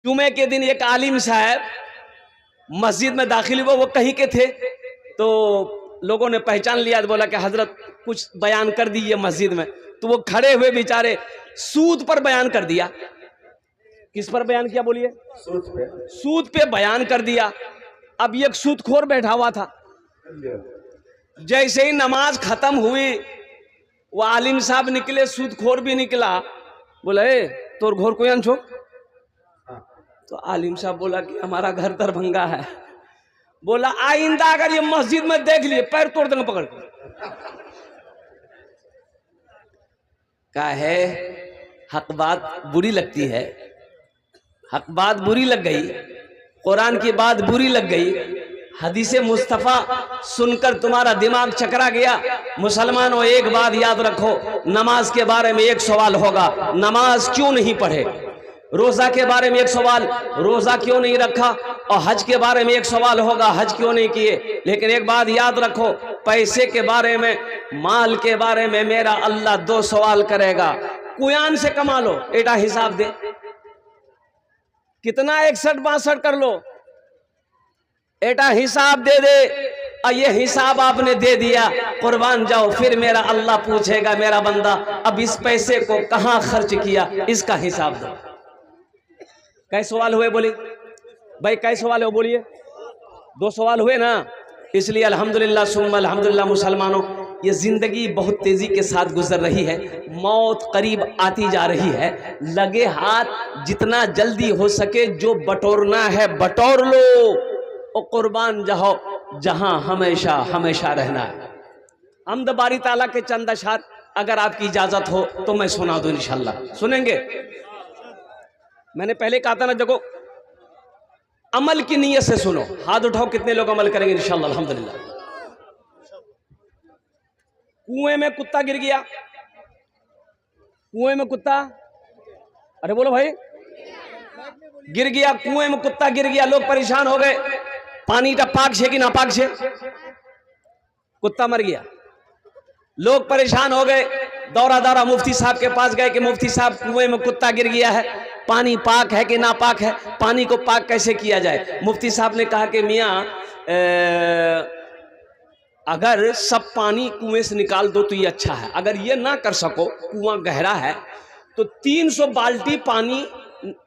जुमे के दिन एक आलिम साहब मस्जिद में दाखिल हुए, वो कहीं के थे, तो लोगों ने पहचान लिया, तो बोला कि हजरत कुछ बयान कर दीजिए मस्जिद में। तो वो खड़े हुए बेचारे सूद पर बयान कर दिया। किस पर बयान किया बोलिए? सूद पे बयान कर दिया। अब एक सूदखोर बैठा हुआ था। जैसे ही नमाज खत्म हुई, वो आलिम साहब निकले, सूदखोर भी निकला। बोला ए तोर घोर कोई छो? तो आलिम साहब बोला कि हमारा घर दरभंगा है। बोला आइंदा अगर ये मस्जिद में देख लिए पैर तोड़ देंगे पकड़ के। क्या है, हक बात बुरी लगती है, हक बात बुरी लग गई, कुरान की बात बुरी लग गई, हदीसे मुस्तफ़ा सुनकर तुम्हारा दिमाग चकरा गया। मुसलमानों एक बात याद रखो, नमाज के बारे में एक सवाल होगा, नमाज क्यों नहीं पढ़े? रोजा के बारे में एक सवाल, रोजा क्यों नहीं रखा? और हज के बारे में एक सवाल होगा, हज क्यों नहीं किए? लेकिन एक बात याद रखो, पैसे के बारे में, माल के बारे में मेरा अल्लाह दो सवाल करेगा। कुयान से कमा लो, एटा हिसाब दे, कितना 61-62 कर लो, एटा हिसाब दे दे। और ये हिसाब आपने दे दिया, कुर्बान जाओ, फिर मेरा अल्लाह पूछेगा मेरा बंदा अब इस पैसे को कहां खर्च किया, इसका हिसाब दो। कई सवाल हुए बोली भाई, कई सवाल हो बोलिए? 2 सवाल हुए ना। इसलिए अल्हम्दुलिल्लाह सुम्मा अल्हम्दुलिल्लाह मुसलमानों, ये जिंदगी बहुत तेजी के साथ गुजर रही है, मौत करीब आती जा रही है। लगे हाथ जितना जल्दी हो सके जो बटोरना है बटोर लो, और कुर्बान जाओ जहां हमेशा हमेशा रहना है। हमद बारी ताला के चंद अशआर अगर आपकी इजाजत हो तो मैं सुना दूं, इंशाल्लाह सुनेंगे। मैंने पहले कहा था ना, देखो अमल की नीयत से सुनो। हाथ उठाओ कितने लोग अमल करेंगे इंशाल्लाह अल्हम्दुलिल्लाह। कुएं में कुत्ता गिर गया, कुएं में कुत्ता, अरे बोलो भाई, गिर गया, कुएं में कुत्ता गिर गया, लोग परेशान हो गए। पानी का पाक छे कि नापाक छे? कुत्ता मर गया, लोग परेशान हो गए, दौरा दौरा मुफ्ती साहब के पास गए कि मुफ्ती साहब कुएं में कुत्ता गिर गया है, पानी पाक है कि नापाक है, पानी को पाक कैसे किया जाए? मुफ्ती साहब ने कहा कि मियाँ अगर सब पानी कुएं से निकाल दो तो ये अच्छा है, अगर ये ना कर सको, कुआं गहरा है, तो 300 बाल्टी पानी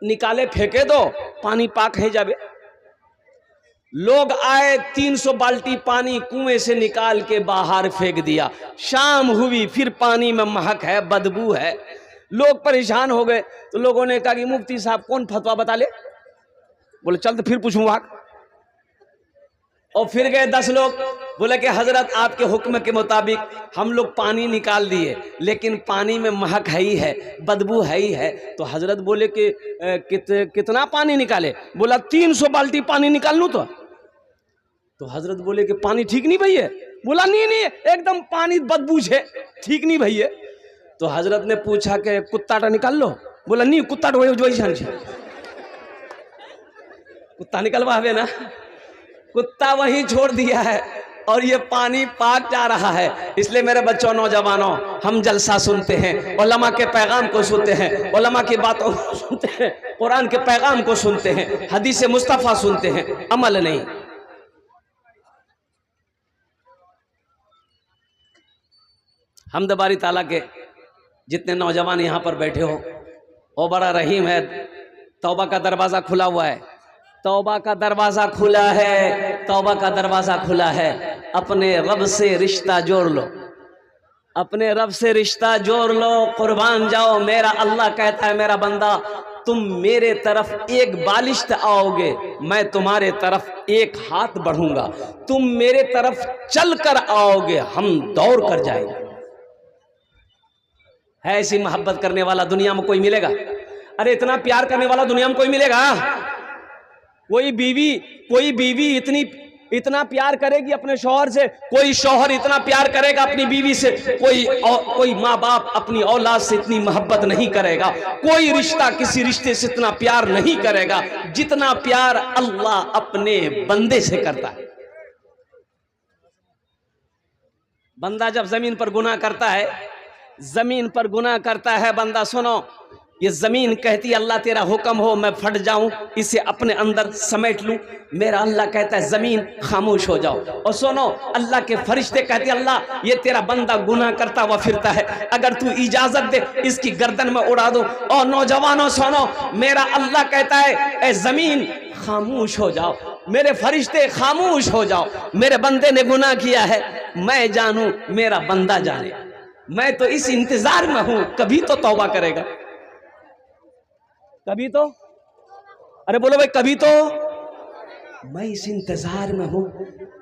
निकाले फेंके दो, पानी पाक है जावे। लोग आए, 300 बाल्टी पानी कुएं से निकाल के बाहर फेंक दिया। शाम हुई, फिर पानी में महक है, बदबू है, लोग परेशान हो गए। तो लोगों ने कहा कि मुफ्ती साहब कौन फतवा बता ले? बोले चल तो फिर पूछूंगा। और फिर गए 10 लोग, बोले कि हजरत आपके हुक्म के मुताबिक हम लोग पानी निकाल दिए, लेकिन पानी में महक है ही है, बदबू है ही है। तो हजरत बोले कि कितना पानी निकाले? बोला 300 बाल्टी पानी निकाल लूं तो हजरत बोले कि पानी ठीक नहीं भैया? बोला नहीं नहीं, एकदम पानी बदबू है, ठीक नहीं भैया। तो हजरत ने पूछा कि कुत्ता निकाल लो? बोला नहीं, कुत्ता कुत्ता निकलवा ना, कुत्ता वहीं छोड़ दिया है और ये पानी पाक जा रहा है। इसलिए मेरे बच्चों, नौजवानों, हम जलसा सुनते हैं, उलमा के पैगाम को सुनते हैं, उलमा की बातों को सुनते हैं, कुरान के पैगाम को सुनते हैं, हदीस मुस्तफ़ा सुनते हैं, अमल नहीं। हमद बारी ताला के जितने नौजवान यहाँ पर बैठे हो, वो बड़ा रहीम है। तौबा का दरवाज़ा खुला हुआ है, तौबा का दरवाज़ा खुला है, तौबा का दरवाज़ा खुला है। अपने रब से रिश्ता जोड़ लो, अपने रब से रिश्ता जोड़ लो, कुर्बान जाओ। मेरा अल्लाह कहता है मेरा बंदा, तुम मेरे तरफ एक बालिश्त आओगे, मैं तुम्हारे तरफ एक हाथ बढ़ूंगा, तुम मेरे तरफ चल कर आओगे, हम दौड़ कर जाएंगे। है ऐसी मोहब्बत करने वाला दुनिया में कोई मिलेगा? अरे इतना प्यार करने वाला दुनिया में कोई मिलेगा? कोई बीवी इतना प्यार करेगी अपने शौहर से, कोई शौहर इतना प्यार करेगा अपनी बीवी से, कोई माँ बाप अपनी औलाद से इतनी मोहब्बत नहीं करेगा, कोई रिश्ता किसी रिश्ते से इतना प्यार नहीं करेगा जितना प्यार अल्लाह अपने बंदे से करता है। बंदा जब जमीन पर गुनाह करता है, जमीन पर गुनाह करता है, बंदा सुनो, ये ज़मीन कहती है अल्लाह तेरा हुक्म हो मैं फट जाऊं, इसे अपने अंदर समेट लूं। मेरा अल्लाह कहता है ज़मीन खामोश हो जाओ। और सुनो, अल्लाह के फरिश्ते कहते हैं अल्लाह ये तेरा बंदा गुनाह करता हुआ फिरता है, अगर तू इजाज़त दे इसकी गर्दन में उड़ा दो। और नौजवानों सुनो, मेरा अल्लाह कहता है ए ज़मीन खामोश हो जाओ, मेरे फरिश्ते खामोश हो जाओ, मेरे बंदे ने गुनाह किया है, मैं जानूं मेरा बंदा जाने, मैं तो इस इंतजार में हूं कभी तो तौबा करेगा, कभी तो, अरे बोलो भाई कभी तो, मैं इस इंतजार में हूं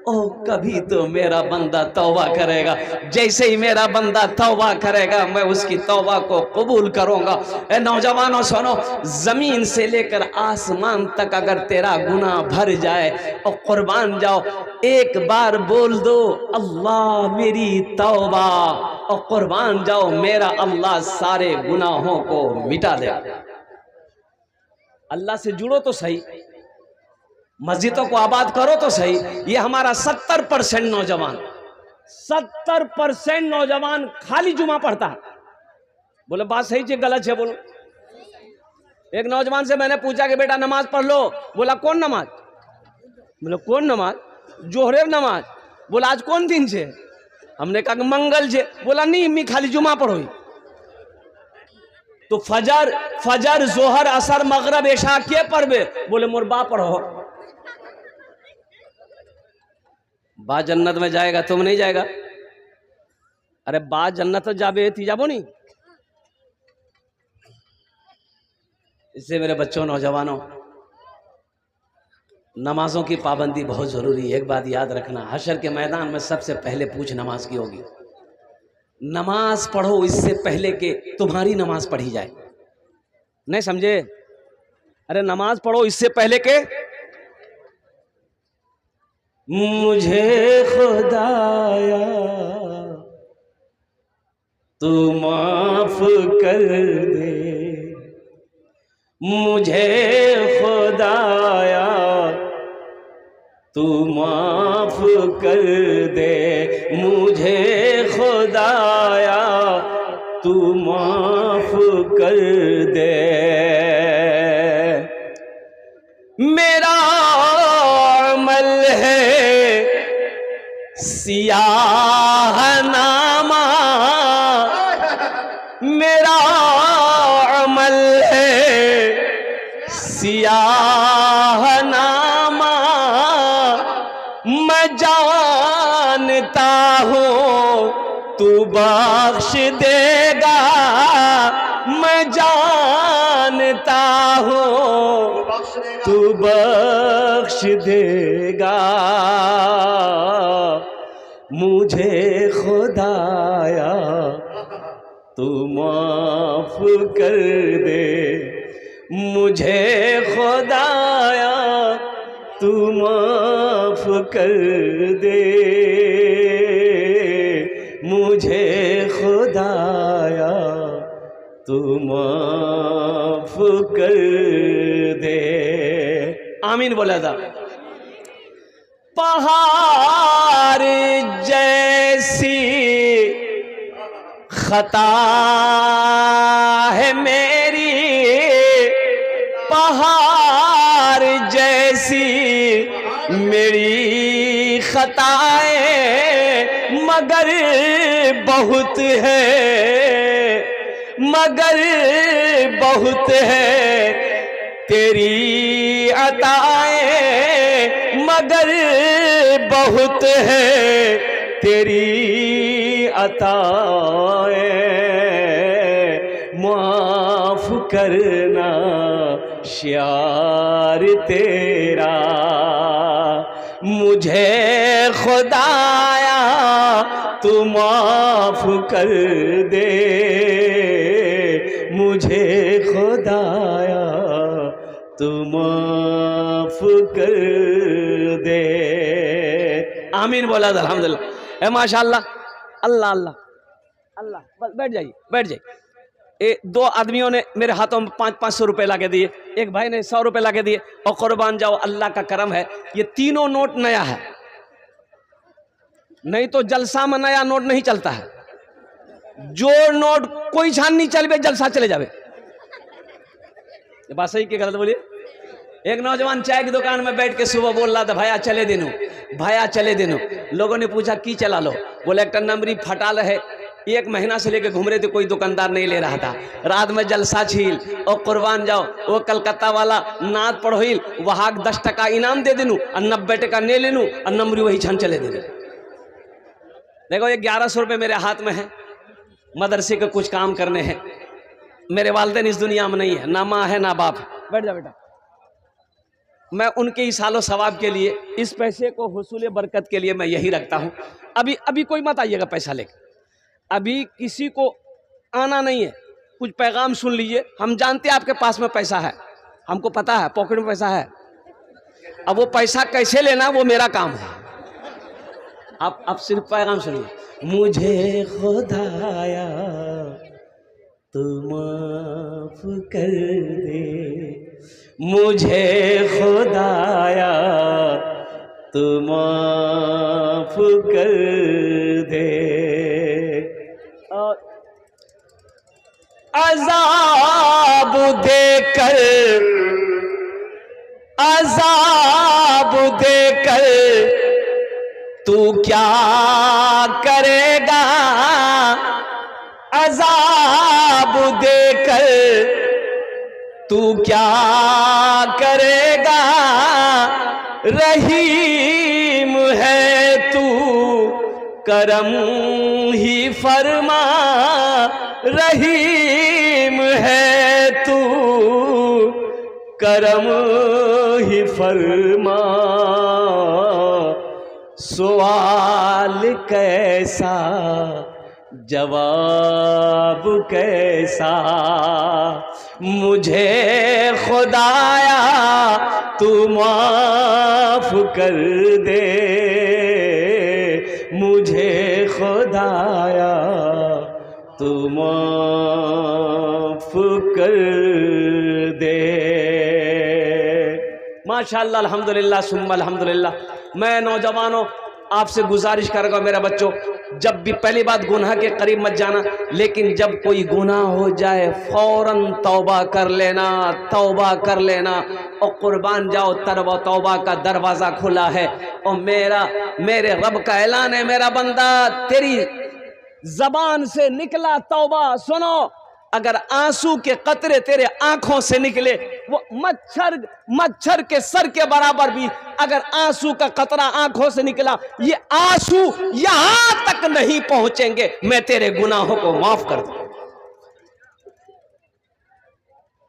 ओ कभी तो मेरा बंदा तौबा करेगा। जैसे ही मेरा बंदा तौबा करेगा मैं उसकी तौबा को कबूल करूंगा। ए नौजवानों सुनो, जमीन से लेकर आसमान तक अगर तेरा गुनाह भर जाए और कुर्बान जाओ, एक बार बोल दो अल्लाह मेरी तौबा और कुर्बान जाओ, मेरा अल्लाह सारे गुनाहों को मिटा दे। अल्लाह से जुड़ो तो सही, मस्जिदों को आबाद करो तो सही। ये हमारा 70% नौजवान, 70% नौजवान खाली जुमा पढ़ता है। बोले बात सही है गलत है? बोलो। एक नौजवान से मैंने पूछा कि बेटा नमाज पढ़ लो, बोला कौन नमाज? बोले कौन नमाज? जोहरे नमाज। बोला आज कौन दिन से? हमने कहा कि मंगल से। बोला नहीं मैं खाली जुमा पढ़ो। तो फजर जोहर असर मगरब इशा के पढ़बे? बोले मोर बा पढ़ो। बा जन्नत में जाएगा, तुम नहीं जाएगा? अरे बा जन्नत जाबे ती जाबो नहीं। इससे मेरे बच्चों नौजवानों, नमाजों की पाबंदी बहुत जरूरी है। एक बात याद रखना, हशर के मैदान में सबसे पहले पूछ नमाज की होगी। नमाज पढ़ो इससे पहले कि तुम्हारी नमाज पढ़ी जाए। नहीं समझे? अरे नमाज पढ़ो इससे पहले के मुझे खुदाया तू माफ कर दे, मुझे खुदाया तू माफ कर दे, मुझे खुदाया तू माफ कर दे। मेरा अमल है सियाह नामा, मेरा अमल है सियाह नामा, मैं जानता हूँ तू बख्श देगा, मैं जानता हूँ तू बख्श देगा, मुझे खुदाया तू माफ कर दे, मुझे खुदाया तू माफ कर दे, मुझे खुदाया तू माफ कर दे। आमीन बोला था। पहाड़ जैसी खता है मेरी, पहाड़ जैसी मेरी खताएं, मगर बहुत है, मगर बहुत है तेरी अताएं, मगर बहुत है तेरी अताएं, माफ करना श्यार तेरा, मुझे खुदाया तू माफ कर दे, मुझे खुदाया तू माफ कर दे। आमीन बोला था। अल्हम्दुलिल्लाह, माशाअल्लाह, अल्लाह अल्लाह अल्लाह। बस बैठ जाइए, बैठ जाइए। दो आदमियों ने मेरे हाथों में 500 रुपए ला के दिए, एक भाई ने 100 रुपए ला के दिए, और कुर्बान जाओ अल्लाह का करम है ये तीनों नोट नया है, नहीं तो जलसा में नया नोट नहीं चलता है। जो नोट कोई छान नहीं चलवे, जलसा चले जावे। ये बात सही कि गलत बोलिए? एक नौजवान चाय की दुकान में बैठ के सुबह बोल रहा था, भैया चले दिनों, भैया चले दिनों। लोगों ने पूछा की चला लो? बोले एक नंबरी फटाल है, 1 महीना से लेके घूम रहे थे, कोई दुकानदार नहीं ले रहा था। रात में जलसा छील और कुर्बान जाओ, वो कलकत्ता वाला नात पढ़ोइल वहां 10 टका इनाम दे देनू और 90 टका ने लेनू और नंबरी वही छन चले देनू। देखो ये 1100 रुपये मेरे हाथ में है, मदरसे के कुछ काम करने हैं। मेरे वालिदैन इस दुनिया में नहीं है, ना माँ है ना बाप है। बैठ जा बेटा। मैं उनके ही सालों सवाब के लिए, इस पैसे को हुसूल बरकत के लिए मैं यही रखता हूँ। अभी कोई मत आइएगा पैसा लेकर, अभी किसी को आना नहीं है। कुछ पैगाम सुन लीजिए। हम जानते हैं आपके पास में पैसा है, हमको पता है पॉकेट में पैसा है। अब वो पैसा कैसे लेना वो मेरा काम है। आप सिर्फ पैगाम सुनिए। मुझे खुदाया तू माफ कर दे, मुझे खुदाया तू माफ कर दे। अज़ाब देकर, अज़ाब देकर तू क्या करेगा, अज़ाब देकर तू क्या करेगा। रहीम है तू करम ही फरमा, रहीम है तू करम ही फरमा। सवाल कैसा जवाब कैसा, मुझे खुदाया तू माफ कर दे, मुझे खुदाया तू माफ कर दे। माशाअल्लाह, अल्हम्दुलिल्लाह सुम्मा अल्हम्दुलिल्लाह। मैं नौजवानों आपसे गुजारिश करूँगा, मेरा बच्चों, जब भी पहली बात गुनाह के करीब मत जाना, लेकिन जब कोई गुनाह हो जाए फौरन तौबा कर लेना, तौबा कर लेना और कुर्बान जाओ। तौबा का दरवाज़ा खुला है और मेरे रब का ऐलान है, मेरा बंदा तेरी जबान से निकला तौबा, सुनो, अगर आंसू के कतरे तेरे आंखों से निकले, वो मच्छर के सर के बराबर भी अगर आंसू का कतरा आंखों से निकला, ये आंसू यहां तक नहीं पहुंचेंगे, मैं तेरे गुनाहों को माफ कर दूं।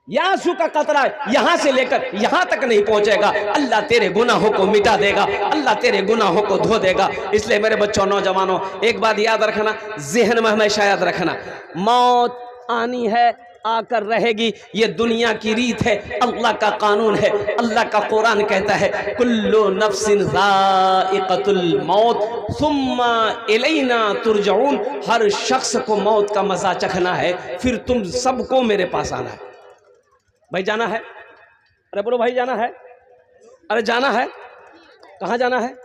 ये आंसू का कतरा यहां से लेकर यहां तक नहीं पहुंचेगा, अल्लाह तेरे गुनाहों को मिटा देगा, अल्लाह तेरे गुनाहों को धो देगा। इसलिए मेरे बच्चों, नौजवानों, एक बात याद रखना, ज़हन में हमेशा याद रखना, मौत आनी है, आकर रहेगी, ये दुनिया की रीत है, अल्लाह का कानून है। अल्लाह का कुरान कहता है कुल्लु नफ्सिन ज़ाइक़तुल मौत सुम्मा इलैना तुरजऊन, हर शख्स को मौत का मजा चखना है, फिर तुम सबको मेरे पास आना है। भाई जाना है? अरे बोलो भाई जाना है? अरे जाना है? कहाँ जाना है?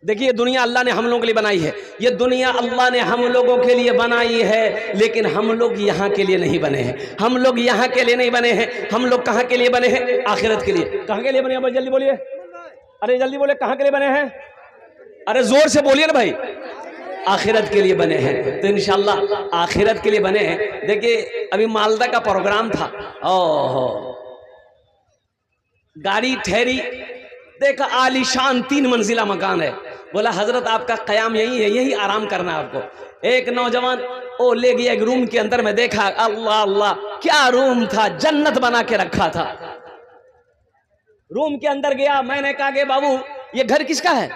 देखिए, दुनिया अल्लाह ने हम लोगों के लिए बनाई है, ये दुनिया अल्लाह ने हम लोगों के लिए बनाई है, लेकिन हम लोग यहाँ के लिए नहीं बने हैं, हम लोग यहाँ के लिए नहीं बने हैं। हम लोग कहाँ के लिए बने हैं? आखिरत के लिए। कहाँ के लिए बने हैं भाई? जल्दी बोलिए, अरे जल्दी बोले, कहाँ के लिए बने हैं? अरे जोर से बोलिए ना भाई। आखिरत के लिए बने हैं, तो इंशाअल्लाह आखिरत के लिए बने हैं। देखिए, अभी मालदा का प्रोग्राम था, ओहो, गाड़ी ठहरी, देखा आलीशान 3 मंजिला मकान है। बोला हजरत आपका कयाम यही है, यही आराम करना है आपको। एक नौजवान ओ ले गया एक रूम के अंदर में, देखा अल्लाह अल्लाह क्या रूम था, जन्नत बना के रखा था। रूम के अंदर गया, मैंने कहा कि बाबू ये घर किसका है?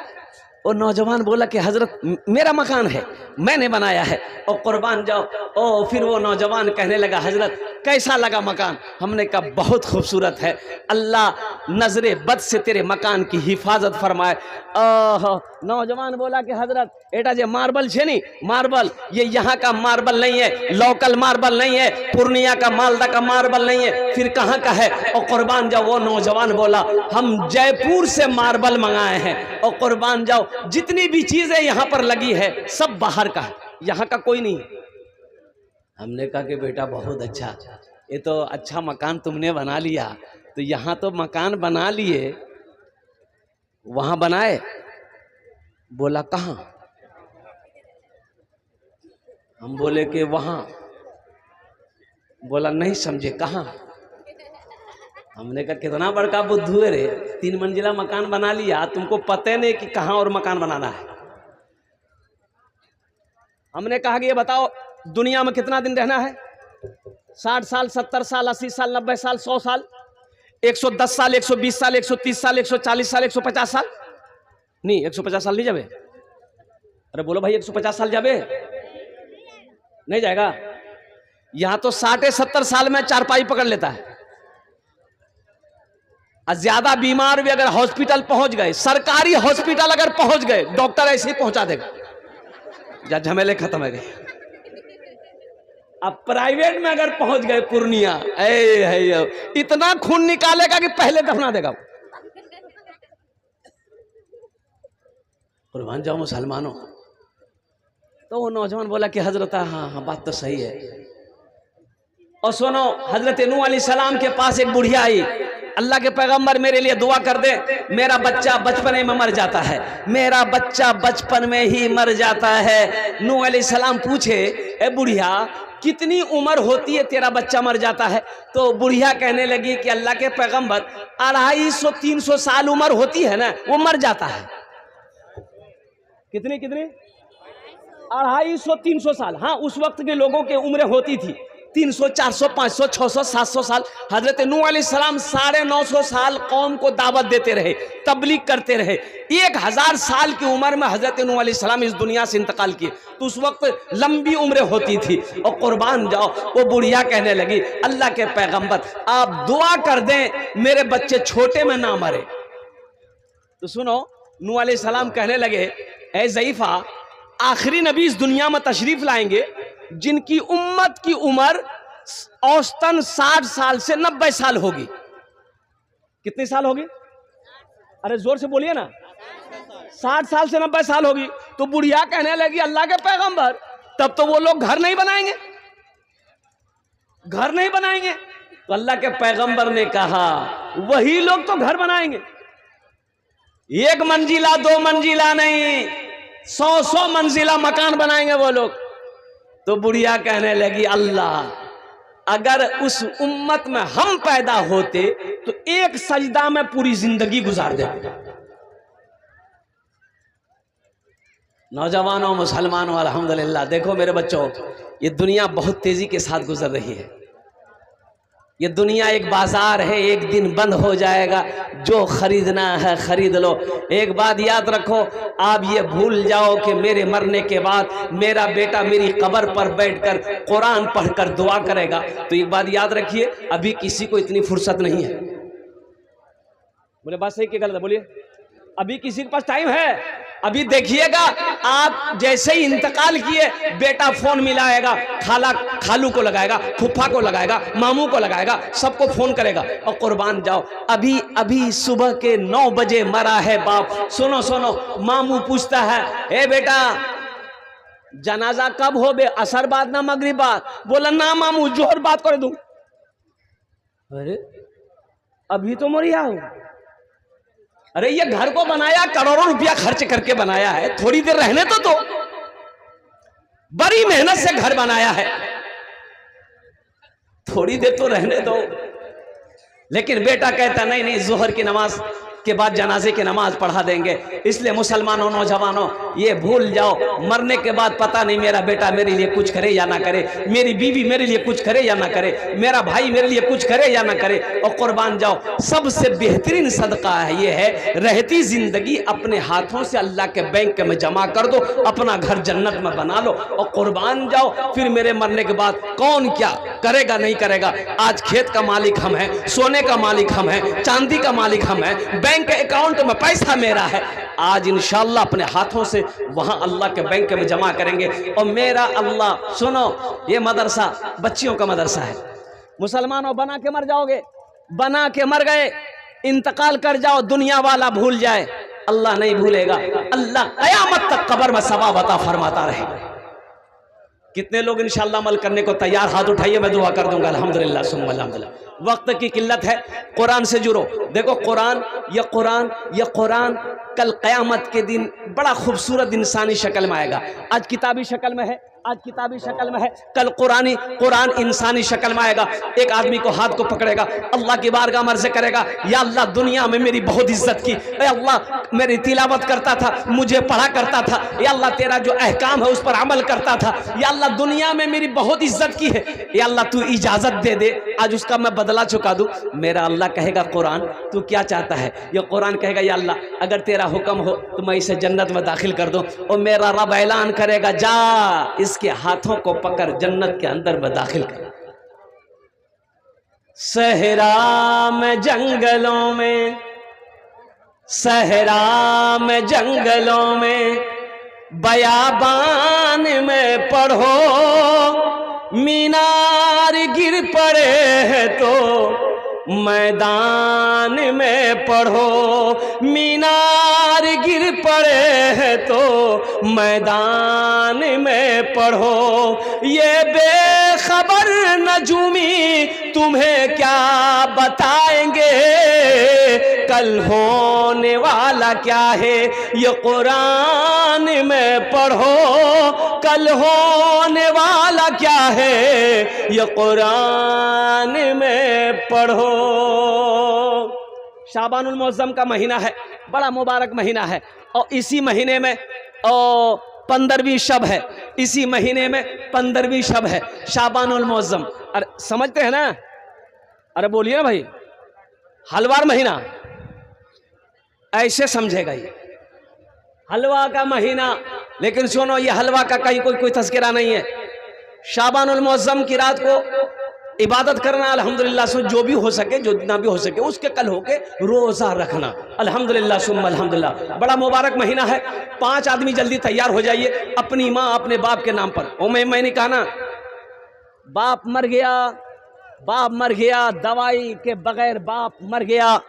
और नौजवान बोला कि हजरत मेरा मकान है, मैंने बनाया है। और कुर्बान जाओ, ओ फिर वो नौजवान कहने लगा हजरत कैसा लगा मकान? हमने कहा बहुत खूबसूरत है, अल्लाह नजरे बद से तेरे मकान की हिफाजत फरमाए। ओह, नौजवान बोला कि हजरत एटा जे मार्बल छे नी, मार्बल ये यहाँ का मार्बल नहीं है, लोकल मार्बल नहीं है, पूर्णिया का मालदा का मार्बल नहीं है, फिर कहाँ का है? और कुर्बान जाओ, वो नौजवान बोला हम जयपुर से मार्बल मंगाए हैं। और कुर्बान जाओ, जितनी भी चीजें यहाँ पर लगी है सब बाहर का है, यहाँ का कोई नहीं। हमने कहा कि बेटा बहुत अच्छा, ये तो अच्छा मकान तुमने बना लिया, तो यहाँ तो मकान बना लिए, वहाँ बनाए? बोला कहाँ? हम बोले कि वहाँ। बोला नहीं समझे, कहाँ? हमने कहा कितना बड़का बुद्धू है रे, 3 मंजिला मकान बना लिया, तुमको पता नहीं कि कहाँ और मकान बनाना है। हमने कहा कि ये बताओ दुनिया में कितना दिन रहना है? 60 साल, 70 साल, 80 साल, 90 साल, 100 साल, 110 साल, 120 साल, 130 साल, 140 साल, 150 साल? नहीं, 150 साल नहीं जावे। अरे बोलो भाई 150 साल जावे? नहीं जाएगा। यहां तो 60-70 साल में चारपाई पकड़ लेता है। और ज्यादा बीमार भी अगर हॉस्पिटल पहुंच गए, सरकारी हॉस्पिटल अगर पहुंच गए, डॉक्टर ऐसे ही पहुंचा देगा, या झमेले खत्म है गए। अब प्राइवेट में अगर पहुंच गए पूर्णिया, इतना खून निकालेगा कि पहले दफना देगा। कुर्बान जाओ मुसलमानों। तो वो नौजवान बोला कि हजरत हाँ बात तो सही है। और सुनो, हजरत नूह अलैहिस्सलाम के पास एक बुढ़िया आई, अल्लाह के पैगंबर मेरे लिए दुआ कर दे, मेरा बच्चा बचपन में मर जाता है, मेरा बच्चा बचपन में ही मर जाता है। नूह अलैहिस्सलाम पूछे, ए बुढ़िया कितनी उम्र होती है तेरा बच्चा मर जाता है? तो बुढ़िया कहने लगी कि अल्लाह के पैगंबर 250-300 साल उम्र होती है ना, वो मर जाता है। कितनी 250-300 साल। हाँ, उस वक्त के लोगों की उम्रें होती थी 300, 400, 500, 600, 700 साल। हजरत नूह अलैहिस्सलाम 950 साल कौम को दावत देते रहे, तबलीग करते रहे। 1000 साल की उम्र में हजरत नूह अलैहिस्सलाम इस दुनिया से इंतकाल किए। तो उस वक्त लंबी उम्रें होती थी। और कुर्बान जाओ, वो बुढ़िया कहने लगी, अल्लाह के पैगंबर आप दुआ कर दें मेरे बच्चे छोटे में ना मरे। तो सुनो, नूह अलैहिस्सलाम कहने लगे, ए ज़ईफा, आखिरी नबी इस दुनिया में तशरीफ लाएंगे जिनकी उम्मत की उम्र औसतन 60 साल से 90 साल होगी। कितनी साल होगी? अरे जोर से बोलिए ना। 60 साल से 90 साल होगी। तो बुढ़िया कहने लगी, अल्लाह के पैगंबर तब तो वो लोग घर नहीं बनाएंगे, घर नहीं बनाएंगे। तो अल्लाह के पैगंबर ने कहा, वही लोग तो घर बनाएंगे, 1 मंजिला 2 मंजिला नहीं, 100 मंजिला मकान बनाएंगे वो लोग। तो बुढ़िया कहने लगी, अल्लाह अगर उस उम्मत में हम पैदा होते तो एक सजदा में पूरी जिंदगी गुजार देते। नौजवानों, मुसलमानों, अल्हम्दुलिल्लाह। देखो मेरे बच्चों, ये दुनिया बहुत तेजी के साथ गुजर रही है। ये दुनिया एक बाजार है, एक दिन बंद हो जाएगा, जो खरीदना है खरीद लो। एक बात याद रखो, आप ये भूल जाओ कि मेरे मरने के बाद मेरा बेटा मेरी कब्र पर बैठकर कुरान पढ़कर दुआ करेगा। तो एक बात याद रखिए, अभी किसी को इतनी फुर्सत नहीं है। बोले बात सही कि गलत? बोलिए, अभी किसी के पास टाइम है? अभी देखिएगा, आप जैसे ही इंतकाल किए, बेटा फोन मिलाएगा, खालू को लगाएगा, फुफ्फा को लगाएगा, मामू को लगाएगा, सबको फोन करेगा। और कुर्बान जाओ, अभी सुबह के 9 बजे मरा है बाप। सुनो सुनो, मामू पूछता है, ए बेटा जनाजा कब हो बे? असर बाद ना मगरिब बाद? बोला ना मामू, जोहर बात कर दूं। अरे अभी तो मरिया हूं। अरे ये घर को बनाया, करोड़ों रुपया खर्च करके बनाया है, थोड़ी देर रहने तो बड़ी मेहनत से घर बनाया है, थोड़ी देर तो रहने दो। लेकिन बेटा कहता नहीं नहीं, जोहर की नमाज के बाद जनाजे की नमाज पढ़ा देंगे। इसलिए मुसलमानों, नौजवानों, ये भूल जाओ, मरने के बाद पता नहीं मेरा बेटा मेरे लिए कुछ करे या ना करे, मेरी बीवी मेरे लिए कुछ करे या ना करे, मेरा भाई मेरे लिए कुछ करे या ना करे। और कुर्बान जाओ, सबसे बेहतरीन सदका है ये है, रहती जिंदगी अपने हाथों से अल्लाह के बैंक में जमा कर दो, अपना घर जन्नत में बना लो। और कुर्बान जाओ, फिर मेरे मरने के बाद कौन क्या करेगा नहीं करेगा। आज खेत का मालिक हम हैं, सोने का मालिक हम हैं, चांदी का मालिक हम हैं, बैंक के अकाउंट में पैसा मेरा है। आज इंशाअल्लाह अपने हाथों से वहां अल्लाह के बैंक में जमा करेंगे। और मेरा अल्लाह, सुनो, ये मदरसा बच्चियों का मदरसा है। मुसलमानों, बना के मर जाओगे, बना के मर गए, इंतकाल कर जाओ, दुनिया वाला भूल जाए, अल्लाह नहीं भूलेगा। अल्लाह कयामत तक कब्र में सवाब अता फरमाता रहेगा। कितने लोग इंशाअल्लाह अमल करने को तैयार? हाथ उठाइए, मैं दुआ कर दूंगा। अल्हम्दुलिल्लाह सुम्मा अल्हम्दुलिल्लाह। वक्त की किल्लत है, कुरान से जुड़ो। देखो कुरान, ये कुरान कल क़यामत के दिन बड़ा खूबसूरत इंसानी शक्ल में आएगा। आज किताबी शक्ल में है, कल कुरान इंसानी शक्ल में आएगा। एक आदमी को हाथ को पकड़ेगा, अल्लाह की बारगाह में अर्ज़ करेगा, या अल्लाह दुनिया में मेरी बहुत इज्जत की, या अल्लाह मेरी तिलावत करता था, मुझे पढ़ा करता था, या अल्लाह तेरा जो अहकाम है उस पर अमल करता था, या अल्लाह दुनिया में मेरी बहुत इज्जत की है, या अल्लाह तू इजाज़त दे दे, आज उसका मैं बदला चुका दूँ। मेरा अल्लाह कहेगा, कुरान तू क्या चाहता है? ये कुरान कहेगा, या अल्लाह अगर तेरा हुक्म हो तो मैं इसे जन्नत में दाखिल कर दूँ। और मेरा रब ऐलान करेगा, जा इसके हाथों को पकड़ जन्नत के अंदर में दाखिल कर। सहरा में जंगलों में, सहरा में जंगलों में, बयाबान में पढ़ो, मीनार गिर पड़े है तो मैदान में पढ़ो, मीनार गिर पड़े है तो मैदान में पढ़ो। ये बेखबर नजूमी तुम्हें क्या बताएंगे, कल होने वाला क्या है, ये कुरान में पढ़ो, कल होने वाला क्या है, ये कुरान में पढ़ो। शाबानुल मुअज़्ज़म का महीना है, बड़ा मुबारक महीना है, और इसी महीने में 15वीं शब है, इसी महीने में 15वीं शब है शाबानुल मुअज़्ज़म। अरे समझते हैं ना? अरे बोलिए ना भाई, हलवार महीना ऐसे समझेगा ये हलवा का महीना। लेकिन सुनो, ये हलवा का कहीं कोई तज़किरा नहीं है। शाबानुल मुअज़्ज़म की रात को इबादत करना, अल्हम्दुलिल्लाह से जो भी हो सके, जो जितना भी हो सके, उसके कल होके रोज़ा रखना, अल्हम्दुलिल्लाह सुम्मा अल्हम्दुलिल्लाह। बड़ा मुबारक महीना है। 5 आदमी जल्दी तैयार हो जाइए अपनी माँ अपने बाप के नाम पर। ओ मैंने कहा ना, बाप मर गया, दवाई के बगैर बाप मर गया,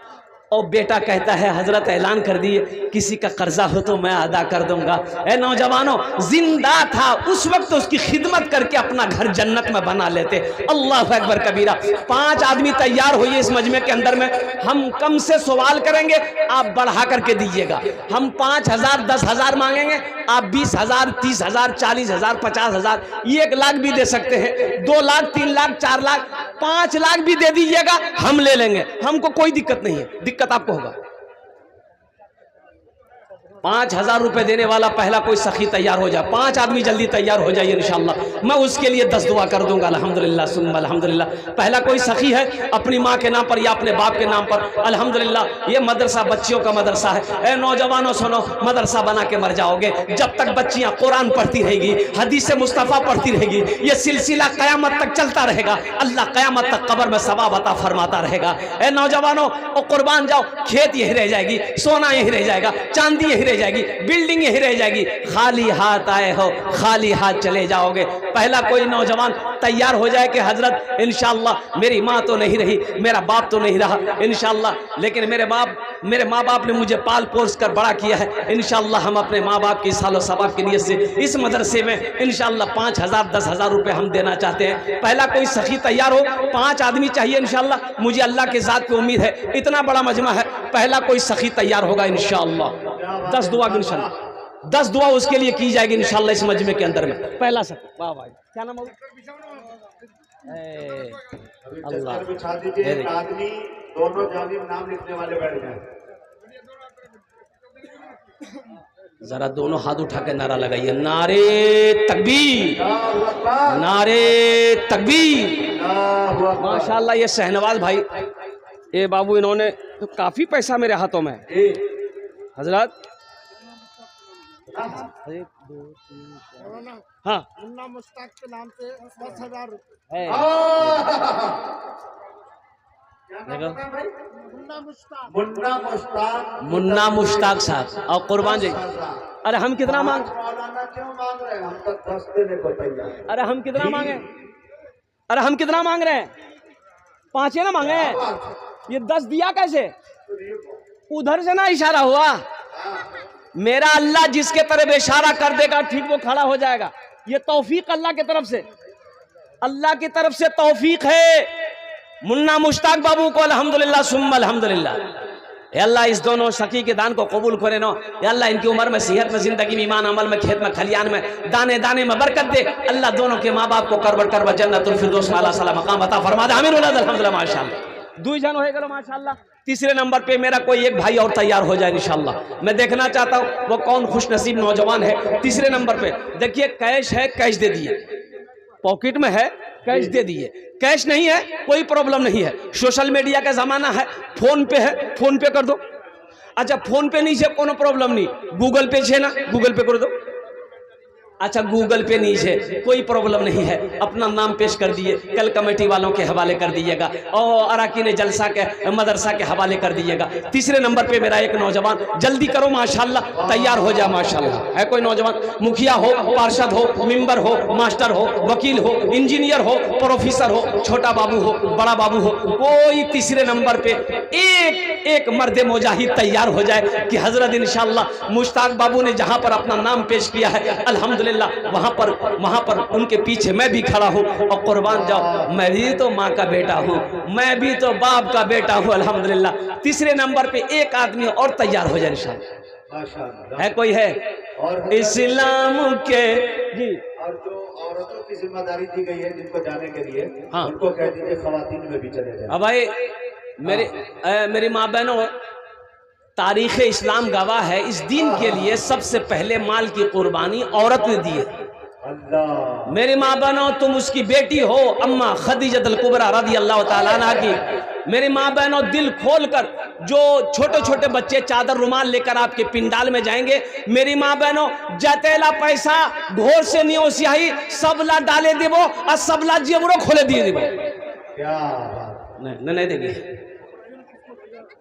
और बेटा कहता है, हजरत ऐलान कर दिए, किसी का कर्जा हो तो मैं अदा कर दूंगा। ए नौजवानों, जिंदा था उस वक्त उसकी खिदमत करके अपना घर जन्नत में बना लेते। अल्लाह अकबर कबीरा। 5 आदमी तैयार होइए इस मजमे के अंदर में। हम कम से सवाल करेंगे, आप बढ़ा करके दीजिएगा। हम 5,000 10,000 मांगेंगे, आप 20,000 30,000 40,000 50,000 1 लाख भी दे सकते हैं, 2 लाख 3 लाख 4 लाख 5 लाख भी दे दीजिएगा, हम ले लेंगे, हमको कोई दिक्कत नहीं है। दिक्कत आपको होगा। 5,000 रुपए देने वाला पहला कोई सखी तैयार हो जाए। 5 आदमी जल्दी तैयार हो जाइए, इंशाअल्लाह मैं उसके लिए 10 दुआ कर दूंगा। अल्हम्दुलिल्लाह सुम्मा अल्हम्दुलिल्लाह। पहला कोई सखी है अपनी माँ के नाम पर या अपने बाप के नाम पर, अल्हम्दुलिल्लाह। ये मदरसा बच्चियों का मदरसा है। ए नौजवानों सुनो, मदरसा बना के मर जाओगे जब तक बच्चियां कुरान पढ़ती रहेगी, हदीस मुस्तफ़ा पढ़ती रहेगी। ये सिलसिला क़यामत तक चलता रहेगा। अल्लाह क़यामत तक कब्र में सवाब अता फरमाता रहेगा। ए नौजवानों, और कुर्बान जाओ, खेत यही रह जाएगी, सोना यही रह जाएगा, चांदी यही रह जाएगी, बिल्डिंग यही रह जाएगी। खाली हाथ आए हो, खाली हाथ चले जाओगे। पहला कोई नौजवान तैयार हो जाए कि हजरत इंशाअल्लाह मेरी माँ तो नहीं रही, मेरा बाप तो नहीं रहा इंशाअल्लाह, लेकिन मेरे माँ बाप ने मुझे पाल पोस कर बड़ा किया है। इंशाअल्लाह हम अपने माँ बाप की सालो सवाब की नीयत से इस मदरसे में इंशाअल्लाह 5,000 10,000 रुपए हम देना चाहते हैं। पहला कोई सखी तैयार हो, 5 आदमी चाहिए इंशाअल्लाह। मुझे अल्लाह के ज़ात की उम्मीद है, इतना बड़ा मजमा है, पहला कोई सखी तैयार होगा इंशाअल्लाह। 10 दुआ इंशाअल्लाह, 10 दुआ उसके लिए की जाएगी इंशाअल्लाह इस मजमे के अंदर में। पहला सखी, वाह भाई, क्या नाम होगा? अल्लाह आदमी दोनों जानिब नाम लिखने वाले बैठ जाए। जरा दोनों हाथ उठा के नारा लगाइए, नारे तकबीर, नारे तकबीर। माशाअल्लाह ये शहनवाज भाई, ये बाबू, इन्होंने तो काफी पैसा मेरे हाथों में है हजरत। हाँ, मुन्ना मुश्ताक के नाम से 10,000 रुपए है। मुन्ना मुश्ताक साहब और कुर्बान जी। अरे हम कितना मांग, क्यों मांग रहे हैं? हम तो 10 देने को तैयार। अरे हम कितना मांगे, अरे हम कितना मांग रहे हैं? 5 ना मांगे, ये 10 दिया कैसे? उधर से ना इशारा हुआ। मेरा अल्लाह जिसके तरफ इशारा कर देगा ठीक वो खड़ा हो जाएगा। ये तौफीक अल्लाह की तरफ से, अल्लाह की तरफ से तौफीक है। मुन्ना मुश्ताक बाबू को अल्हम्दुलिल्लाह सुम्मा अल्हम्दुलिल्लाह। या अल्लाह इस दोनों सकी के दान को कबूल करे नो। या अल्लाह इनकी उम्र में, सेहत में, जिंदगी में, ईमान अमल में, खेत में, खलियान में, दाने दाने में बरकत दे। अल्लाह दोनों के माँ बाप को करबर करबर जन्नतुल फिरदौस वाला साला मकाम अता फरमा दे। आमीन अल्हम्दुलिल्लाह माशाअल्लाह। दुई जन होए गलो माशाअल्लाह। तीसरे नंबर पे मेरा कोई एक भाई और तैयार हो जाए इंशाअल्लाह। मैं देखना चाहता हूँ वो कौन खुश नसीब नौजवान है। तीसरे नंबर पे देखिए, कैश है, कैश दे दिए, पॉकेट में है, कैश दे दिए। कैश नहीं है कोई प्रॉब्लम नहीं है, सोशल मीडिया का जमाना है, फोन पे है, फोन पे कर दो। अच्छा फोन पे नहीं है कोनो प्रॉब्लम नहीं, गूगल पे है ना, गूगल पे कर दो। अच्छा गूगल पे नहीं है कोई प्रॉब्लम नहीं है, अपना नाम पेश कर दिए, कल कमेटी वालों के हवाले कर दीजिएगा और अराकीन जलसा के मदरसा के हवाले कर दीजिएगा। तीसरे नंबर पे मेरा एक नौजवान, जल्दी करो माशाल्लाह, तैयार हो जाए माशाल्लाह। है कोई नौजवान, मुखिया हो, पार्षद हो, मेंबर हो, मास्टर हो, वकील हो, इंजीनियर हो, प्रोफेसर हो, छोटा बाबू हो, बड़ा बाबू हो, कोई तीसरे नंबर पे एक मर्द मुजाहिद तैयार हो जाए कि हजरत इंशाअल्लाह मुश्ताक बाबू ने जहां पर अपना नाम पेश किया है अल्हम्दुलिल्लाह वहां पर उनके पीछे मैं भी खड़ा हूँ। और कुर्बान जाओ, मैं भी तो माँ का बेटा हूँ, मैं भी तो बाप का बेटा हूँ अल्हम्दुलिल्लाह। तीसरे नंबर पे एक आदमी और तैयार हो जाए इंशाअल्लाह। है कोई है और इस्लाम के जी। और जो औरतों की जिम्मेदारी दी गई है जिनको जाने के लिए, हाँ। उनको कह दीजिए खवातीन में भी चले जाए। अब भाई मेरी माँ बहनों, तारीख़ इस्लाम गवाह है, इस दीन के लिए सबसे पहले माल की कुर्बानी औरत ने दी है। अल्लाह, मेरी माँ बहनों, तुम उसकी बेटी हो अम्मा खदीजतुल कुबरा रज़ियल्लाहु ताला अन्हा की। मेरी माँ बहनों, दिल खोलकर जो छोटे छोटे बच्चे चादर रुमाल लेकर आपके पिंडाल में जाएंगे, मेरी माँ बहनों, जतेला पैसा घोर से नहीं स्याही सबला डाले देवो और सबला जेबरो खोले दिए देवो। क्या बात। नहीं देंगे।